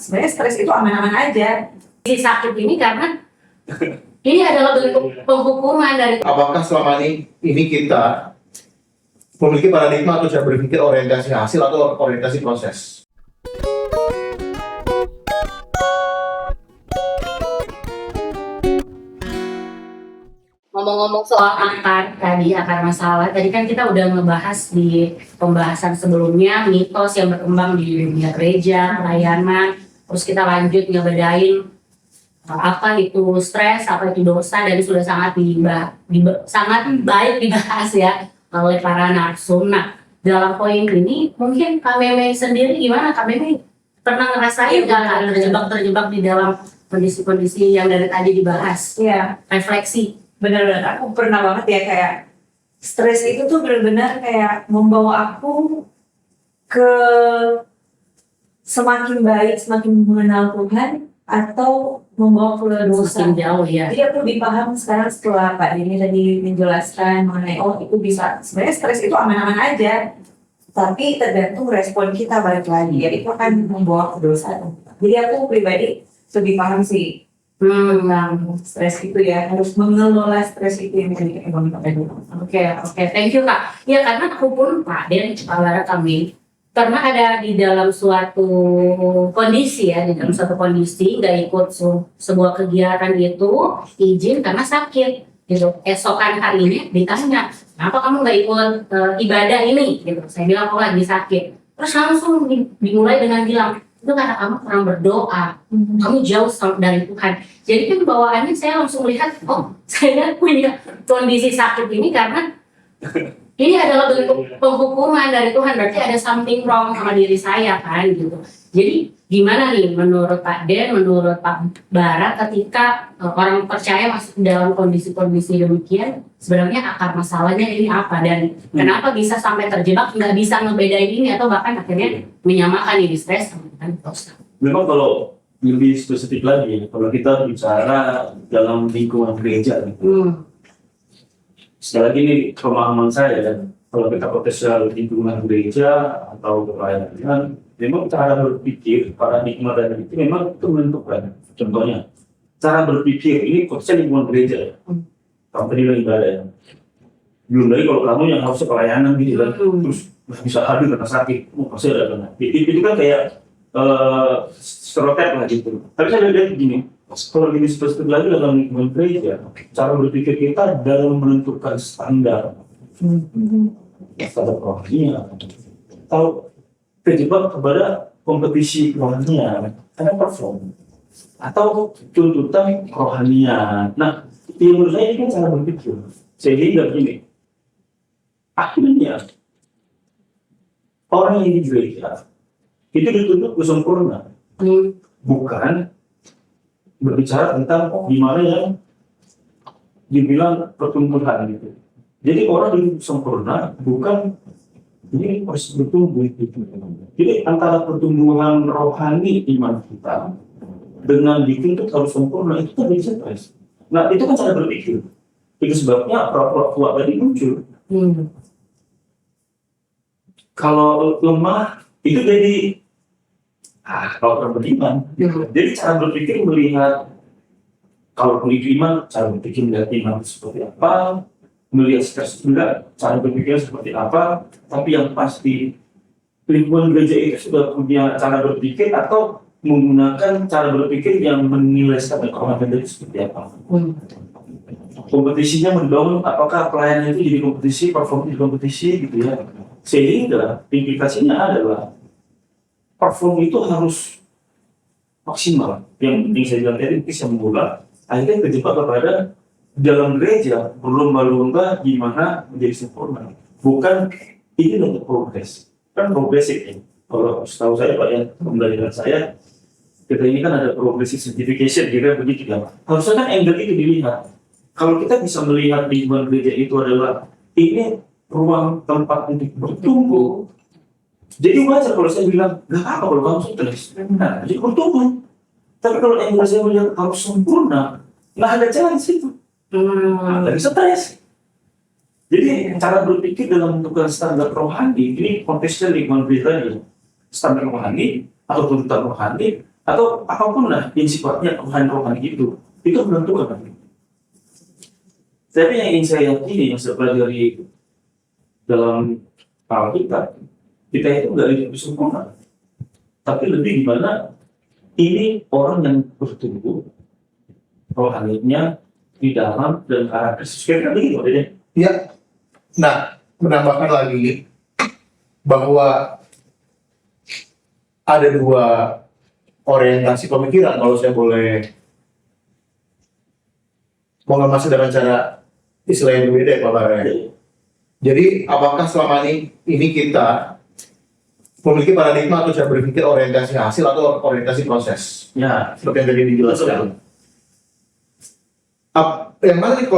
Sebenarnya stres itu aman-aman aja. Si sakit ini karena ini adalah bentuk penghukuman dari. Apakah selama ini kita memiliki paradigma atau cara berpikir orientasi hasil atau orientasi proses? Ngomong-ngomong soal akar masalah, tadi kan kita udah ngebahas di pembahasan sebelumnya mitos yang berkembang di dunia gereja, pelayanan, terus kita lanjut ngebedain apa itu stres, apa itu dosa, dan sudah sangat sangat baik dibahas ya oleh para narsum. Nah, dalam poin ini mungkin Kak Meme sendiri gimana? Kak Meme pernah ngerasain nggak terjebak di dalam kondisi-kondisi yang dari tadi dibahas? Iya, Refleksi. benar-benar aku pernah banget ya, kayak stres itu tuh benar-benar kayak membawa aku ke semakin baik, semakin mengenal Tuhan, atau membawa ke dosa. Semakin jauh ya. Jadi aku lebih paham sekarang setelah Pak Denny tadi menjelaskan mengenai itu bisa, sebenarnya stres itu aman-aman aja, tapi tergantung respon kita balik lagi. Jadi itu akan membawa ke dosa. Jadi aku pribadi lebih paham sih tentang stres itu ya, harus mengelola stres itu yang menjadi ekonomi kita dulu. Oke, thank you Kak. Ya karena aku pun Pak Den, Pak kami pernah ada di dalam suatu kondisi ya, nggak ikut sebuah kegiatan itu, izin karena sakit gitu. Esokan harinya ditanya, kenapa kamu nggak ikut ibadah ini gitu. Saya bilang aku lagi sakit. Terus langsung dimulai dengan bilang, itu karena kamu kurang berdoa, kamu jauh dari Tuhan. Jadi kan bawaannya saya langsung melihat, oh saya punya kondisi sakit ini karena ini adalah bentuk penghukuman dari Tuhan, berarti ada something wrong sama diri saya kan gitu. Jadi gimana nih menurut Pak Den, menurut Pak Bara, ketika orang percaya masuk dalam kondisi-kondisi demikian, sebenarnya akar masalahnya ini apa dan kenapa bisa sampai terjebak, nggak bisa ngebedain ini atau bahkan akhirnya menyamakan ini stres sama dosa. Memang kalau lebih spesifik lagi, kalau kita bicara dalam lingkungan gereja, sekali lagi ini pemahaman saya ya, kalau kita potensial lingkungan gereja atau pelayanan, memang cara berpikir, paradigma dan itu memang itu menentukan. Contohnya, cara berpikir ini potensial lingkungan gereja ya, kamu tadi bilang ibadah ya. Belum lagi kalau kamu yang harusnya pelayanan gitu kan, terus nggak bisa hadir karena sakit, pasti ada kena. Itu kan kayak stereotip lah gitu. Tapi saya lihat begini, kalau ini spesifik lagi dalam lingkungan gereja, cara berpikir kita dalam menentukan standar rohaninya atau terjebak kepada kompetisi rohaninya karena perform atau tuntutan rohaninya. Nah, yang menurut saya ini kan cara berpikir sehingga begini, akhirnya orang yang di gereja itu dituntut sempurna, bukan berbicara tentang gimana yang dibilang pertumbuhan gitu. Jadi orang dituntut sempurna, bukan ini harus bertumbuh gitu. Jadi antara pertumbuhan rohani iman kita dengan dituntut harus sempurna itu kan bisa stres. Nah itu kan cara berpikir. Itu sebabnya pura-pura tadi muncul. Kalau lemah itu jadi kalau orang beriman. Jadi cara berpikir melihat kalau itu iman, cara berpikir melihat iman seperti apa, melihat stres juga cara berpikir seperti apa. Tapi yang pasti lingkungan gereja itu sudah punya cara berpikir atau menggunakan cara berpikir yang menilai standar kehormatan itu seperti apa. Kompetisinya membangun apakah pelayanan itu jadi kompetisi, performa jadi kompetisi gitu ya. Sehingga implikasinya adalah perform itu harus maksimal. Yang penting saya bilang tadi bisa mengulang. Akhirnya terjebak kepada dalam gereja berlomba-lomba gimana menjadi sempurna. Bukan ini untuk progres. Kan progresif ya. Kalau setahu saya Pak ya, pembelajaran saya kita ini kan ada progressive certification kira begitu ya. Harusnya kan angle itu dilihat. Kalau kita bisa melihat lingkungan gereja itu adalah ini ruang tempat untuk bertumbuh. Jadi wajar kalau saya bilang, nggak apa kalau kamu stres. Nah, jadi bertumbuh. Tapi kalau yang saya melihat harus sempurna, nggak ada jalan di situ. Lagi stres. Jadi cara berpikir dalam menentukan standar rohani, ini konteksnya lingkungan gereja. Standar rohani atau tuntutan rohani atau apapun lah yang sifatnya rohani itu menentukan. Tapi yang ingin saya yakini, yang saya pelajari dalam hal kita itu nggak lebih sempurna, tapi lebih gimana ini orang yang bertumbuh rohaninya di dalam dan karakter sesuai begitu adanya. Ya, nah menambahkan lagi bahwa ada dua orientasi pemikiran kalau saya boleh mengemas dengan cara istilah yang berbeda ya Pak Bara. Jadi apakah selama ini kita memiliki paradigma atau cara berpikir orientasi hasil atau orientasi proses? Ya, Seperti yang tadi dijelaskan. Yang mana nih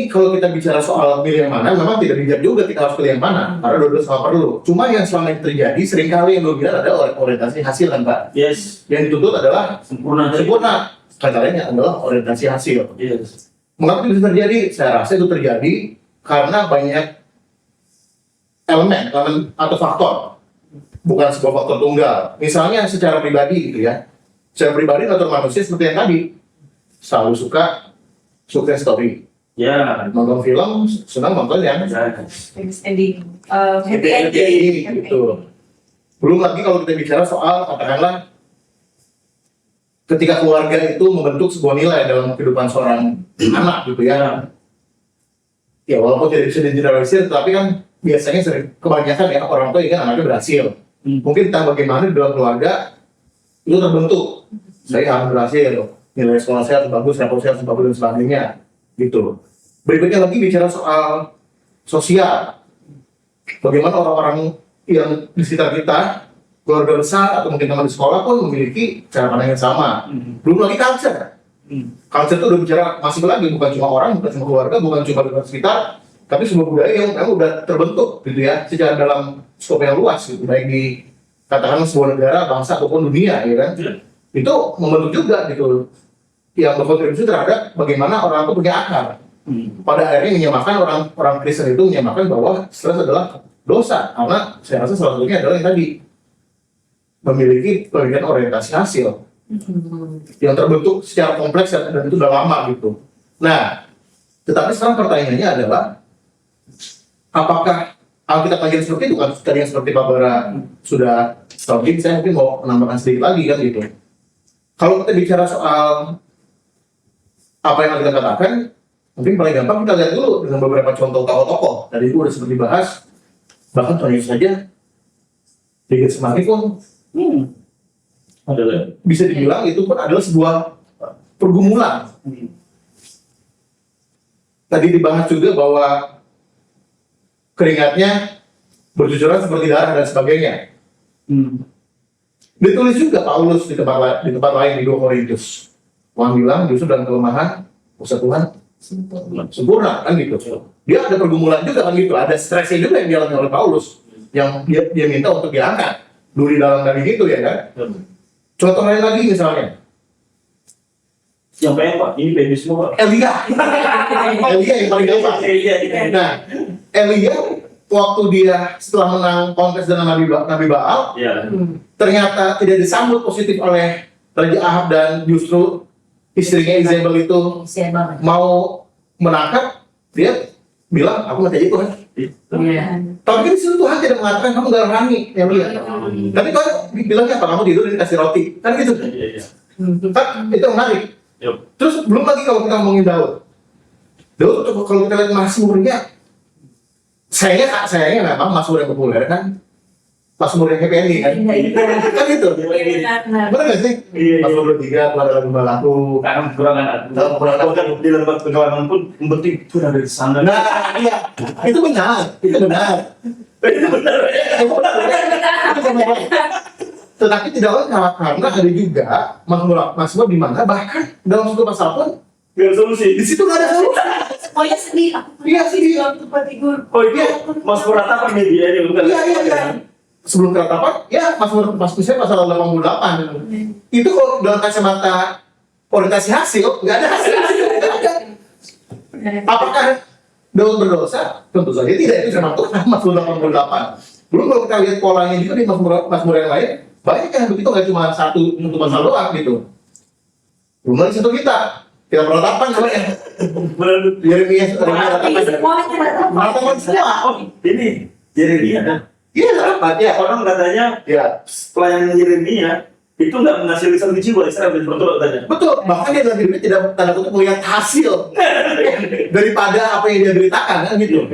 kalau kita bicara soal pilih yang mana, memang tidak bijak juga kita harus pilih yang mana, karena dua-dua sama perlu. Cuma yang selama ini terjadi seringkali yang dominan adalah orientasi hasil kan Pak. yes, Yang dituntut adalah sempurna. katanya adalah orientasi hasil. Yes. Mengapa itu bisa terjadi? Saya rasa itu terjadi karena banyak elemen atau faktor, bukan sebuah faktor tunggal. Misalnya secara pribadi gitu ya. Secara pribadi natur manusia seperti yang tadi, selalu suka sukses story. Ya, Nonton film, senang nonton yang Ending. Happy happy ending. gitu. Belum lagi kalau kita bicara soal katakanlah ketika keluarga itu membentuk sebuah nilai dalam kehidupan seorang anak gitu ya. Ya walaupun tidak bisa digeneralisir, tapi kan biasanya kebanyakan ya orang tua ingin anaknya berhasil. Mungkin entah bagaimana di dalam keluarga itu terbentuk. Saya harus berhasil, nilai sekolah saya harus bagus, rapor saya harus bagus dan sebagainya gitu. Berikutnya lagi bicara soal sosial. Bagaimana orang-orang yang di sekitar kita, keluarga besar atau mungkin teman di sekolah pun memiliki cara pandang yang sama. Belum lagi culture. Culture itu udah bicara masih lagi, bukan cuma orang, bukan cuma keluarga, bukan cuma di sekitar, tapi sebuah budaya yang memang udah terbentuk gitu ya, secara dalam skop yang luas gitu, baik di katakan sebuah negara, bangsa ataupun dunia ya kan. Itu membentuk juga gitu, yang berkontribusi terhadap bagaimana orang itu punya akar. Pada akhirnya menyamakan orang Kristen itu menyamakan bahwa stres adalah dosa, karena saya rasa salah satunya adalah yang tadi memiliki pemikiran orientasi hasil yang terbentuk secara kompleks dan itu udah lama gitu. Nah, tetapi sekarang pertanyaannya adalah apakah Alkitab ajaran seperti itu kan tadi yang seperti Pak Bara sudah stopin, saya mungkin mau menambahkan sedikit lagi kan gitu. Kalau kita bicara soal apa yang kita katakan, mungkin paling gampang kita lihat dulu dengan beberapa contoh tokoh-tokoh. Tadi itu udah seperti bahas, bahkan contohnya saja David Semaki pun adalah bisa dibilang itu pun adalah sebuah pergumulan. Tadi dibahas juga bahwa keringatnya bercucuran seperti darah dan sebagainya. Ditulis juga Paulus di tempat lain di 2 Korintus. Tuhan bilang justru dalam kelemahan usaha Tuhan sempurna kan gitu. Dia ada pergumulan juga kan gitu, ada stresnya juga yang dialami oleh Paulus yang dia minta untuk diangkat. Duri dalam dari gitu ya kan. Contoh lain lagi misalnya yang pengen Pak, ini baby semua Pak. Elia. Elia yang paling gampang. Nah, Elia waktu dia setelah menang kontes dengan Nabi Baal, ternyata tidak disambut positif oleh Raja Ahab dan justru istrinya Isabel itu mau menangkap, dia bilang aku mati aja Tuhan. Tapi kan disitu Tuhan tidak mengatakan kamu gak rohani, Elia. Tapi Tuhan bilangnya apa, kamu tidur dan dikasih roti, kan gitu. Kan itu menarik. Terus belum lagi kalau kita ngomongin Daud kalau kita lihat Mazmurnya, sayangnya memang Mazmur yang populer kan Mazmur yang happy ending kan. Kan gitu. Benar nggak sih? Mazmur 23 kepada lagu balaku. Karena kekurangan bahkan di lembaga pengalaman pun penting pun ada di sana. Nah, iya. Itu benar. Tetapi tidak lengkap karena ada juga Mazmur di mana bahkan dalam satu pasal pun nggak ada solusi. di situ nggak ada solusi. Semuanya sedih. Iya sedih. Tempat tidur. Oh iya, Mazmur ratapan media ini bukan? Iya. Sebelum keratapan, ya Mazmur pasal 88. Itu kalau dalam kacamata orientasi hasil, nggak ada hasil. Nggak ada. Apakah Daud berdosa? Tentu saja tidak. Itu termasuk Mazmur 88. Belum kalau kita lihat polanya juga di Mazmur yang lain, banyak yang begitu, nggak cuma satu pasal doang gitu. Belum lagi satu kita penetapan namanya. Yeremia penetapan semua. Oh, ini Yeremia. Iya, rapat ya. Orang katanya Ya, pelayanan Yeremia itu nggak menghasilkan satu jiwa Israel, betul katanya. betul. Bahkan dia dalam hidupnya tidak tanda kutip melihat hasil daripada apa yang dia beritakan kan gitu.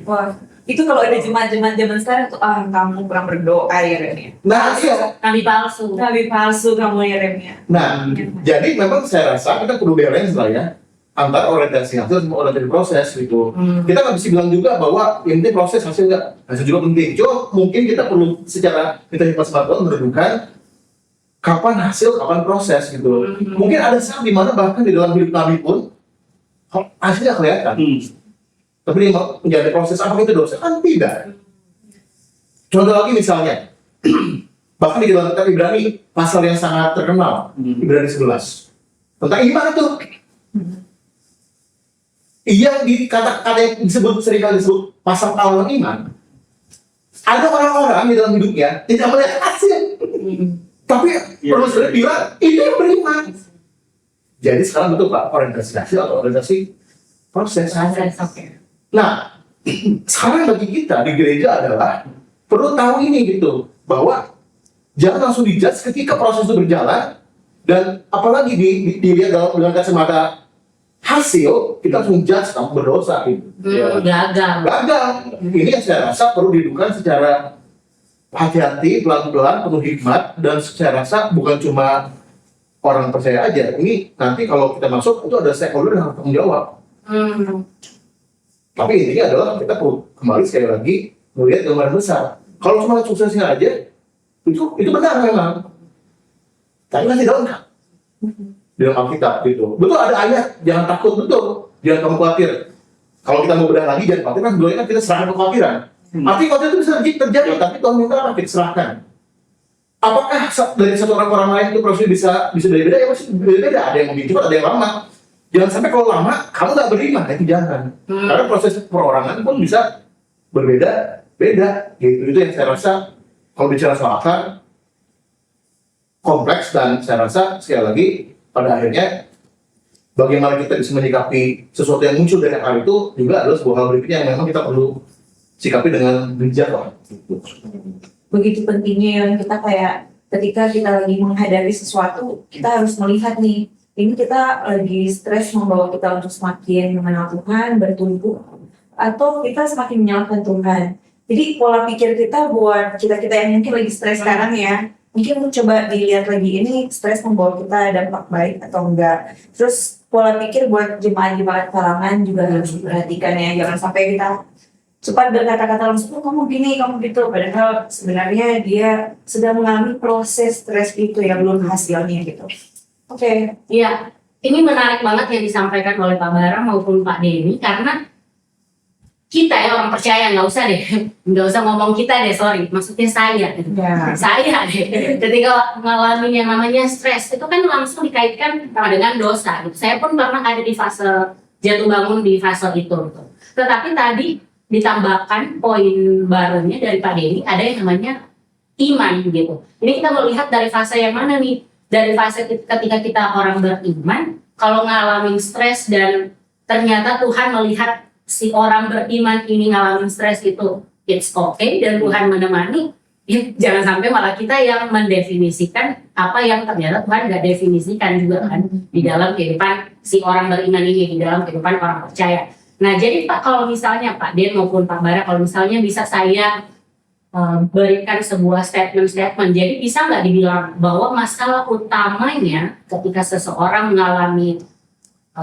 Wah, itu kalau ada jemaat-jemaat zaman sekarang tuh, kamu kurang berdoa Yeremia. Nah, iya. Nabi palsu. Nabi palsu kamu Yeremia. Nah, jadi memang saya rasa kita perlu balance lah ya antara orientasi hasil sama orientasi proses gitu. Kita nggak bisa bilang juga bahwa ini proses hasil nggak, hasil juga penting. Cuma mungkin kita perlu secara kita hikmat sebagai menentukan kapan hasil, kapan proses gitu. Mungkin ada saat dimana bahkan di dalam hidup Nabi pun hasilnya kelihatan. Tapi dia menjadi proses apa itu dosa? Kan tidak. Contoh lagi misalnya, bahkan di dalam kitab Ibrani pasal yang sangat terkenal, Ibrani 11 tentang iman itu. Yang di kata-kata yang seringkali disebut pasal tawanan iman. Ada orang-orang di dalam hidupnya tidak melihat hasil. Tapi perlu saya bilang itu yang beriman. Jadi sekarang betul Pak, orientasi hasil atau orientasi proses. Oke. Nah, sekarang bagi kita di gereja adalah perlu tahu ini gitu, bahwa jangan langsung dijudge ketika proses itu berjalan, dan apalagi dilihat dengan kacamata hasil, kita langsung judge kamu berdosa gitu. Gagal. Ini yang saya rasa perlu dilakukan secara hati-hati, pelan-pelan, penuh hikmat, dan saya rasa bukan cuma orang percaya aja. Ini nanti kalau kita masuk itu ada stakeholder yang harus tanggung jawab. Tapi intinya adalah kita perlu kembali sekali lagi melihat gambaran besar. Kalau cuma suksesnya aja, itu benar memang. Tapi kan tidak lengkap di dalam Alkitab gitu. Betul ada ayat, jangan takut, betul, jangan kamu khawatir. Kalau kita mau bedah lagi, jangan khawatir, kan sebelumnya kan kita serahkan kekhawatiran. Artinya khawatir itu bisa terjadi, tapi Tuhan minta apa? Kita serahkan. Apakah dari satu orang ke orang lain itu prosesnya bisa beda-beda? Ya masih beda-beda. Ada yang lebih cepat, ada yang lama. Jangan sampai kalau lama, kamu nggak beriman, itu jangan. Karena proses perorangan pun bisa berbeda-beda. Gitu. Itu yang saya rasa, kalau bicara soal akar, kompleks, dan saya rasa sekali lagi, pada akhirnya, bagaimana kita bisa menyikapi sesuatu yang muncul dari akar itu juga adalah sebuah hal berikutnya yang memang kita perlu sikapi dengan bijak lah. Begitu pentingnya yang kita kayak ketika kita lagi menghadapi sesuatu, kita harus melihat nih, ini kita lagi stres membawa kita untuk semakin mengenal Tuhan, bertumbuh, atau kita semakin menyalahkan Tuhan. Jadi pola pikir kita buat kita-kita yang mungkin lagi stres sekarang ya, mungkin coba dilihat lagi, ini stres membawa kita dampak baik atau enggak. Terus pola pikir buat jemaat-jemaat kalangan juga harus diperhatikan ya, jangan sampai kita cepat berkata-kata langsung, kamu gini, kamu gitu. Padahal sebenarnya dia sedang mengalami proses stres itu ya, belum hasilnya gitu. Oke. Iya, ini menarik banget yang disampaikan oleh Pak Bara maupun Pak Denny, karena kita ya orang percaya, nggak usah ngomong kita deh, sorry, maksudnya saya deh. Ketika mengalami yang namanya stres, itu kan langsung dikaitkan dengan dosa. Gitu. Saya pun pernah ada di fase jatuh bangun di fase itu. Gitu. Tetapi tadi ditambahkan poin barunya dari Pak Denny, ada yang namanya iman gitu. Ini kita melihat dari fase yang mana nih? Dari fase ketika kita orang beriman, kalau ngalamin stres dan ternyata Tuhan melihat si orang beriman ini ngalamin stres itu, it's okay, dan Tuhan menemani, ya, jangan sampai malah kita yang mendefinisikan apa yang ternyata Tuhan nggak definisikan juga kan di dalam kehidupan si orang beriman ini, di dalam kehidupan orang percaya. Nah, jadi Pak, kalau misalnya Pak Den maupun Pak Bara, kalau misalnya bisa saya berikan sebuah statement, jadi bisa nggak dibilang bahwa masalah utamanya ketika seseorang mengalami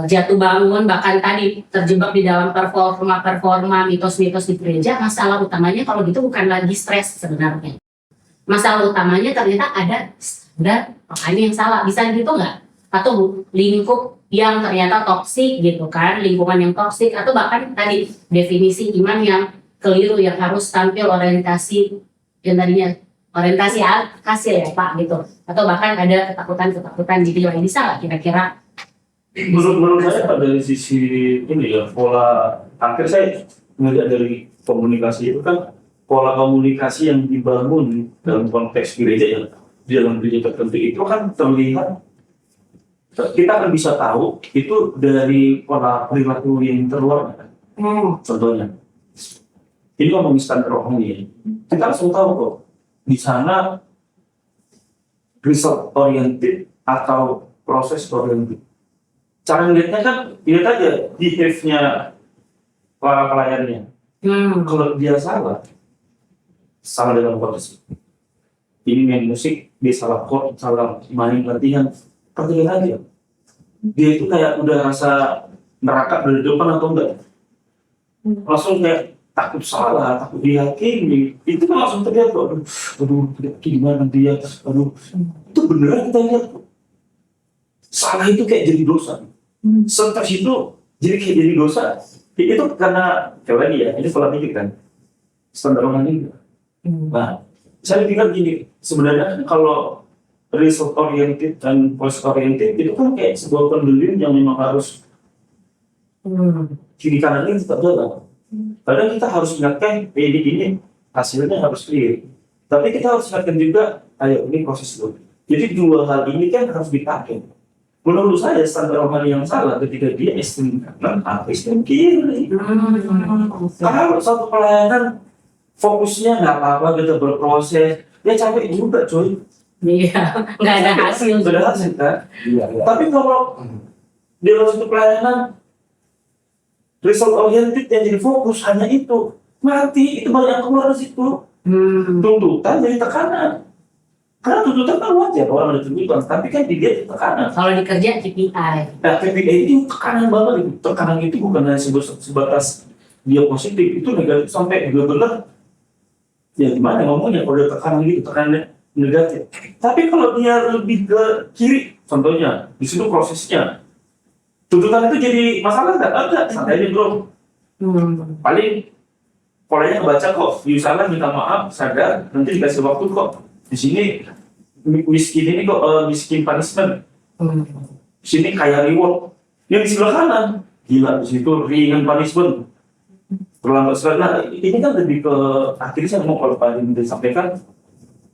jatuh bangun, bahkan tadi terjebak di dalam performa, mitos-mitos di gereja, masalah utamanya kalau gitu bukan lagi stres sebenarnya. Masalah utamanya ternyata ada standar yang salah, bisa gitu nggak? Atau lingkup yang ternyata toksik gitu kan, lingkungan yang toksik, atau bahkan tadi definisi iman yang keliru, yang harus tampil orientasi yang tadinya orientasi hasil ya Pak gitu, atau bahkan ada ketakutan jadi lain, bisa nggak kira-kira? Menurut saya dari sisi ini ya, pola akhir saya melihat dari komunikasi itu kan pola komunikasi yang dibangun dalam konteks gereja ya, di dalam dunia tertentu itu kan terlihat, kita akan bisa tahu itu dari pola perilaku yang terluar. Contohnya, ini ngomongin standar rohani ya. Kita langsung tahu kok di sana result oriented atau proses oriented. Cara ngeliatnya kan, lihat aja behave-nya para kliennya. Kalau dia salah dalam konteks ini main musik, dia salah chord, salah main latihan, perhatikan aja. Dia itu kayak udah rasa neraka dari depan atau enggak. Langsung kayak takut salah, takut dihakimi. Itu kan langsung terlihat kok, aduh, gimana dia, aduh. Itu beneran kita lihat. Salah itu kayak jadi dosa. Stres itu jadi dosa. Itu karena, coba ya, ini pola pikir kan. Standar rohani. Nah, saya pikir gini, sebenarnya kalau result oriented dan post oriented itu kan kayak sebuah pendulum yang memang harus kiri kanan ini tetap jalan. Padahal kita harus ingatkan, ini hasilnya harus clear. Tapi kita harus ingatkan juga, ayo ini proses dulu. Jadi dua hal ini kan harus dipakai. Menurut saya standar rohani yang salah ketika dia ekstrem kanan atau ekstrem kiri. Kalau satu pelayanan fokusnya nggak apa-apa, kita berproses, ya capek juga coy. Iya, nggak ada hasil. Nggak ada hasil kan? Iya. Tapi kalau di dalam satu pelayanan result oriented yang jadi fokus hanya itu, mati itu banyak yang keluar dari situ. Tuntutan jadi tekanan. Karena tuntutan kan wajar, orang ada tuntutan, tapi kan dia tekanan. Kalau di kerja KPI. Nah, KPI itu tekanan banget itu. Tekanan itu bukan hanya sebatas dia positif, itu negatif sampai benar-benar ya gimana ngomongnya kalau dia tekanan gitu, tekanannya negatif. Tapi kalau dia lebih ke kiri, contohnya di situ prosesnya tuntutan itu jadi masalah nggak? Ada, santai aja bro. Paling polanya baca kok, salah minta maaf, sadar, nanti dikasih waktu kok. Di sini miskin ini kok miskin punishment. Di sini kaya reward. Yang di sebelah kanan, gila di situ ringan punishment. Terlambat sekali. Nah, ini kan lebih ke akhirnya saya mau kalau paling disampaikan,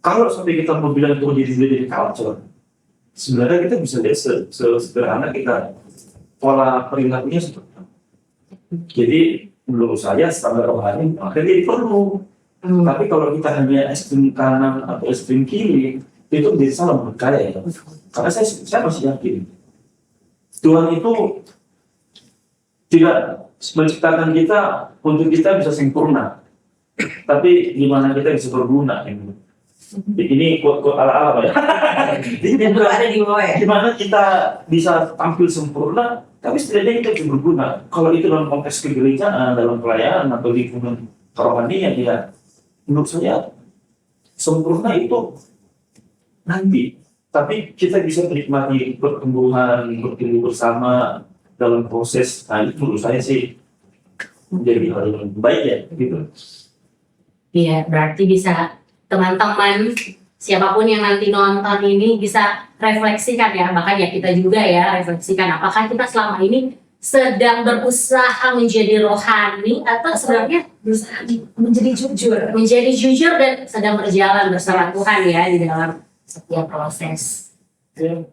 kalau sampai kita mau bilang itu jadi culture, sebenarnya kita bisa lihat sederhana kita pola perilakunya seperti apa. Jadi menurut saya standar rohani akhirnya perlu. Tapi kalau kita hanya ekstrem kanan atau ekstrem kiri, itu menjadi salah menurut saya ya. Karena saya masih yakin Tuhan itu tidak menciptakan kita untuk kita bisa sempurna, tapi gimana kita bisa berguna. Ini quote ala-ala ya. Dan belum ada di bawah ya. Gimana kita bisa tampil sempurna, tapi setidaknya kita bisa berguna. Kalau itu dalam konteks kegerejaan, dalam pelayanan atau lingkungan kerohanian ya, menurut saya sempurna itu nanti. Tapi kita bisa menikmati pertumbuhan, bertumbuh bersama dalam proses. Nah, itu menurut saya sih menjadi hal yang baik ya, gitu. Iya, berarti bisa teman-teman siapapun yang nanti nonton ini bisa refleksikan ya, bahkan ya kita juga ya refleksikan apakah kita selama ini sedang berusaha menjadi rohani atau sebenarnya Berusaha menjadi jujur dan sedang berjalan bersama Tuhan ya di dalam setiap proses. Ya,